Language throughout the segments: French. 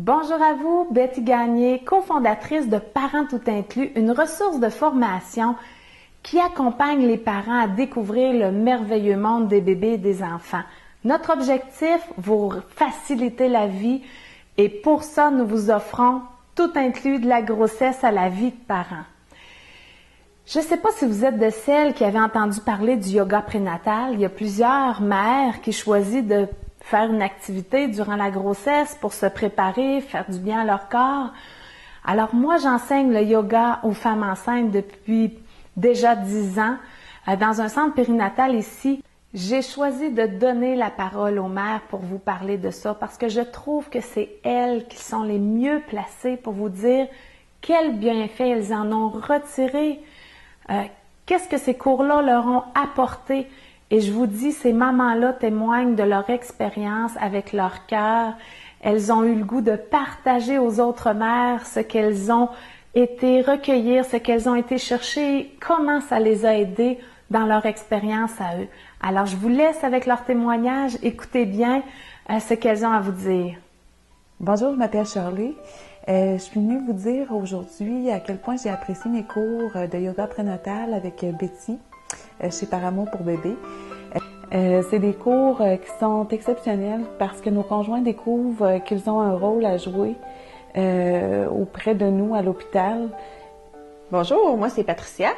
Bonjour à vous, Betty Gagné, cofondatrice de Parents Tout Inclus, une ressource de formation qui accompagne les parents à découvrir le merveilleux monde des bébés et des enfants. Notre objectif, vous faciliter la vie et pour ça, nous vous offrons tout inclus de la grossesse à la vie de parents. Je ne sais pas si vous êtes de celles qui avaient entendu parler du yoga prénatal. Il y a plusieurs mères qui choisissent de faire une activité durant la grossesse pour se préparer, faire du bien à leur corps. Alors moi, j'enseigne le yoga aux femmes enceintes depuis déjà 10 ans. Dans un centre périnatal ici, j'ai choisi de donner la parole aux mères pour vous parler de ça parce que je trouve que c'est elles qui sont les mieux placées pour vous dire quels bienfaits elles en ont retiré, qu'est-ce que ces cours-là leur ont apporté. Et je vous dis, ces mamans-là témoignent de leur expérience avec leur cœur. Elles ont eu le goût de partager aux autres mères ce qu'elles ont été recueillir, ce qu'elles ont été chercher, comment ça les a aidées dans leur expérience à eux. Alors, je vous laisse avec leur témoignage. Écoutez bien ce qu'elles ont à vous dire. Bonjour, je m'appelle Shirley. Je suis venue vous dire aujourd'hui à quel point j'ai apprécié mes cours de yoga prénatal avec Betty chez Paramour pour bébé. C'est des cours qui sont exceptionnels parce que nos conjoints découvrent qu'ils ont un rôle à jouer auprès de nous à l'hôpital. Bonjour, moi c'est Patricia.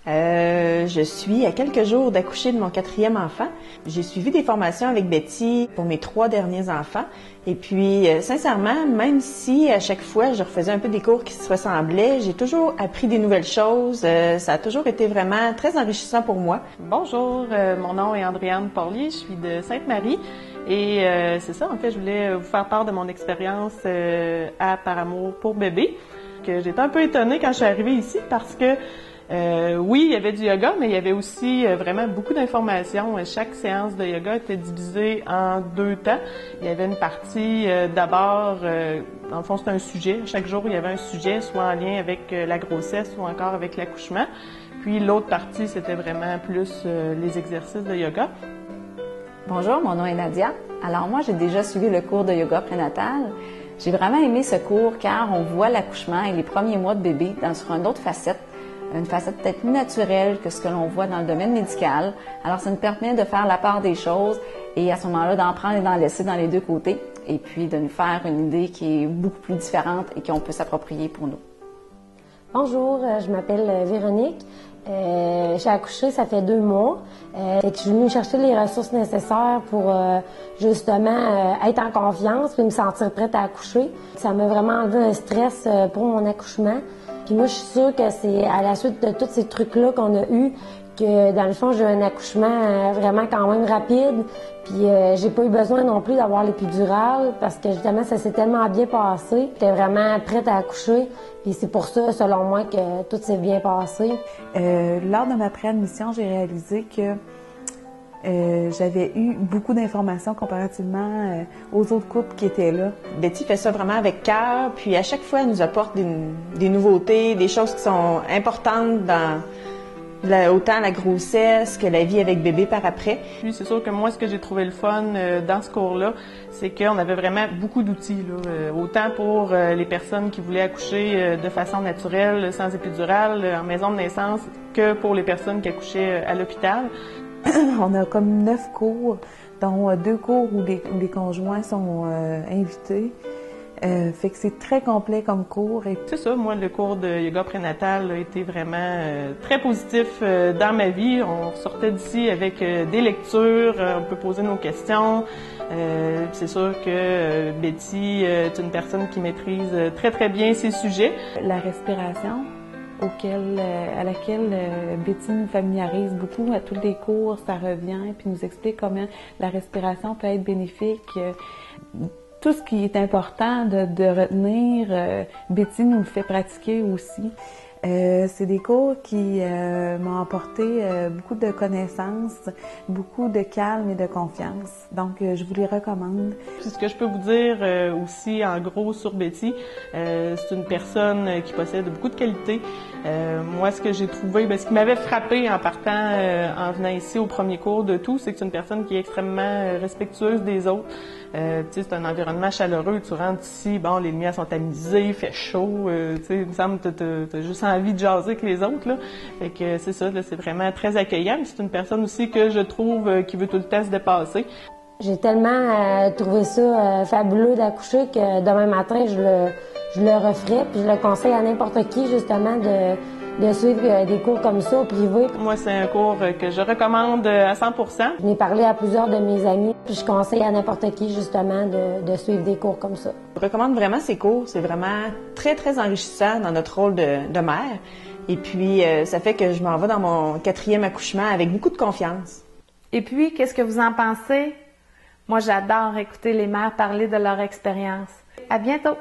Je suis à quelques jours d'accoucher de mon 4e enfant. J'ai suivi des formations avec Betty pour mes 3 derniers enfants. Et puis, sincèrement, même si à chaque fois je refaisais un peu des cours qui se ressemblaient, j'ai toujours appris des nouvelles choses. Ça a toujours été vraiment très enrichissant pour moi. Bonjour, mon nom est Andréane Porlier, je suis de Sainte-Marie. Et c'est ça, en fait, je voulais vous faire part de mon expérience à Paramour pour bébé. J'étais un peu étonnée quand je suis arrivée ici parce que oui, il y avait du yoga, mais il y avait aussi vraiment beaucoup d'informations. Chaque séance de yoga était divisée en 2 temps. Il y avait une partie d'abord, dans le fond, c'était un sujet. Chaque jour, il y avait un sujet, soit en lien avec la grossesse ou encore avec l'accouchement. Puis l'autre partie, c'était vraiment plus les exercices de yoga. Bonjour, mon nom est Nadia. Alors moi, j'ai déjà suivi le cours de yoga prénatal. J'ai vraiment aimé ce cours car on voit l'accouchement et les premiers mois de bébé sur une autre facette. Une facette peut-être plus naturelle que ce que l'on voit dans le domaine médical. Alors, ça nous permet de faire la part des choses et à ce moment-là, d'en prendre et d'en laisser dans les 2 côtés et puis de nous faire une idée qui est beaucoup plus différente et qu'on peut s'approprier pour nous. Bonjour, je m'appelle Véronique. J'ai accouché, ça fait 2 mois. Je suis venue chercher les ressources nécessaires pour justement être en confiance et me sentir prête à accoucher. Ça m'a vraiment enlevé un stress pour mon accouchement. Puis moi, je suis sûre que c'est à la suite de tous ces trucs-là qu'on a eu que, dans le fond, j'ai eu un accouchement vraiment quand même rapide. Puis j'ai pas eu besoin non plus d'avoir l'épidurale parce que, justement, ça s'est tellement bien passé. J'étais vraiment prête à accoucher. Puis c'est pour ça, selon moi, que tout s'est bien passé. Lors de ma préadmission, j'ai réalisé que j'avais eu beaucoup d'informations comparativement aux autres couples qui étaient là. Betty fait ça vraiment avec cœur, puis à chaque fois, elle nous apporte des nouveautés, des choses qui sont importantes dans autant la grossesse que la vie avec bébé par après. Puis c'est sûr que moi, ce que j'ai trouvé le fun dans ce cours-là, c'est qu'on avait vraiment beaucoup d'outils, autant pour les personnes qui voulaient accoucher de façon naturelle, sans épidurale, en maison de naissance, que pour les personnes qui accouchaient à l'hôpital. On a comme 9 cours, dont 2 cours où les conjoints sont invités. Fait que c'est très complet comme cours. C'est ça, moi, le cours de yoga prénatal a été vraiment très positif dans ma vie. On sortait d'ici avec des lectures, on peut poser nos questions. C'est sûr que Betty est une personne qui maîtrise très, très bien ses sujets. La respiration, à laquelle Betty nous familiarise beaucoup à tous les cours, ça revient, puis nous explique comment la respiration peut être bénéfique. Tout ce qui est important de retenir, Betty nous le fait pratiquer aussi. C'est des cours qui m'ont apporté beaucoup de connaissances, beaucoup de calme et de confiance. Donc, je vous les recommande. Puis ce que je peux vous dire aussi, en gros, sur Betty, c'est une personne qui possède beaucoup de qualités. Moi, ce que j'ai trouvé, ce qui m'avait frappé en partant, en venant ici au premier cours de tout, c'est que c'est une personne qui est extrêmement respectueuse des autres. C'est un environnement chaleureux. Tu rentres ici, bon, les lumières sont tamisées, il fait chaud. Il me semble que t'as juste envie de jaser avec les autres, là. Fait que c'est ça, là, c'est vraiment très accueillant. C'est une personne aussi que je trouve qui veut tout le temps se dépasser. J'ai tellement trouvé ça fabuleux d'accoucher que demain matin, je le referais. Puis je le conseille à n'importe qui, justement, de suivre des cours comme ça au privé. Moi, c'est un cours que je recommande à 100%. Je n'ai parlé à plusieurs de mes amis, puis je conseille à n'importe qui, justement, de suivre des cours comme ça. Je recommande vraiment ces cours. C'est vraiment très, très enrichissant dans notre rôle de mère. Et puis, ça fait que je m'en vais dans mon 4e accouchement avec beaucoup de confiance. Et puis, qu'est-ce que vous en pensez? Moi, j'adore écouter les mères parler de leur expérience. À bientôt!